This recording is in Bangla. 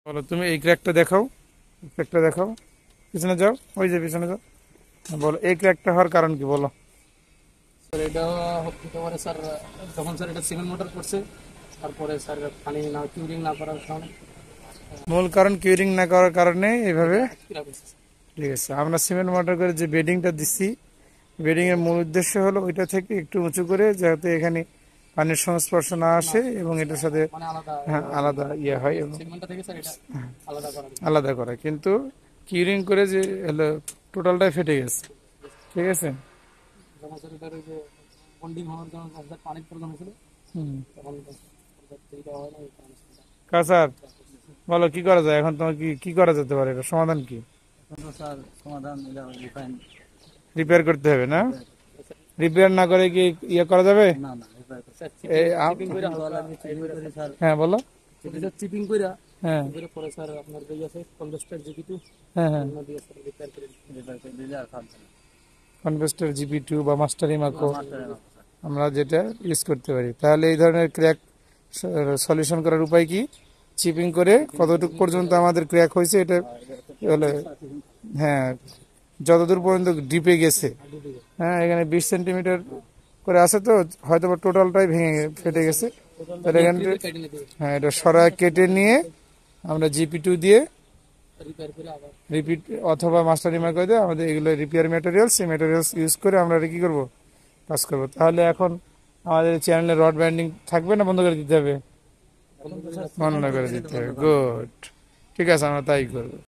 বলো তুমি এই ক্র্যাকটা দেখাও, ক্র্যাকটা দেখাও, পিছনে যাও, ওই যে পিছনে যাও। বলো এই ক্র্যাকটা হওয়ার কারণ কি বলো। স্যার এটা হতে পারে স্যার, যখন স্যার এটা সিমেন্ট মোটর করছে, তারপরে স্যার পানি না কিউরিং না করার কারণে মূল কারণ কিউরিং না করার কারণে এইভাবে। কিরা করছে। ঠিক আছে, আমরা সিমেন্ট মোটর করে যে বেডিংটা দিচ্ছি, বেডিং এর মূল উদ্দেশ্য হলো ওইটা থেকে একটু উঁচু করে যাতে এখানে পানির সংস্পর্শ না আসে এবং এটার সাথে মানে আলাদা আলাদা ইয়ে হয় এবং সিমেন্টটা থেকে স্যার এটা আলাদা করা যায়। আলাদা করা। কিন্তু কিউরিং করে যে হলো টোটালটাই ফেটে গেছে। ঠিক আছে। যখন স্যার এটার ওই যে বন্ডিং হওয়ার জন্য যখন স্যার পানির প্রয়োজন হয়েছিল, হুম। তখন তৈরি হয় না, এই কারণে কাসার, বলো কি করা যায় এখন, তোমার কি কি করা যেতে পারে, এটা সমাধান কি? এখন তো স্যার সমাধান এটা রিফাইন। রিপেয়ার করতে হবে না? রিপেয়ার না করে কি ইয়ে করা যাবে? না না রিফাইন স্যার এই চিপিং করে হালকা লাগবে, চিপিং করে স্যার হ্যাঁ বলো। এটা চিপিং করে হ্যাঁ এবারে পরে স্যার আপনার যেই আছে কনভেস্টার জিপি2 হ্যাঁ হ্যাঁ, দিয়ে স্যার রিপেয়ার করে দিলে আর থাকবে না। কনভেস্টর জিপি2 বা মাস্টার ইমাকো মাস্টারের মতো স্যার। আমরা যেটা ইউজ করতে পারি। তাহলে এই ধরনের ক্র্যাক সলিউশন করার উপায় কি? চিপিং করে কতটুকু পর্যন্ত আমাদের ক্র্যাক হয়েছে এটা হলে, হ্যাঁ যতদূর পর্যন্ত ডিপে গেছে, হ্যাঁ এখানে 20 সেন্টিমিটার করে আছে তো হয়তো বা টোটালটাই ভেঙে ফেটে গেছে। তাহলে এখানে কেটে নিতে হবে, হ্যাঁ এটা সরায় কেটে নিয়ে আমরা জিপি2 দিয়ে রিপেয়ার করে আবার রিপিট অথবা মাস্টার রিমার করে দিয়ে আমাদের এগুলো রিপেয়ার ম্যাটেরিয়ালস, সেই ম্যাটেরিয়ালস ইউজ করে আমরা এটা কি করবো, কাজ করবো। তাহলে এখন আমাদের চ্যানেলে রড ব্যান্ডিং থাকবে না বন্ধ করে দিতে হবে? বন্ধ করে দিতে হবে, গুড। ঠিক আছে, আমরা তাই করবো।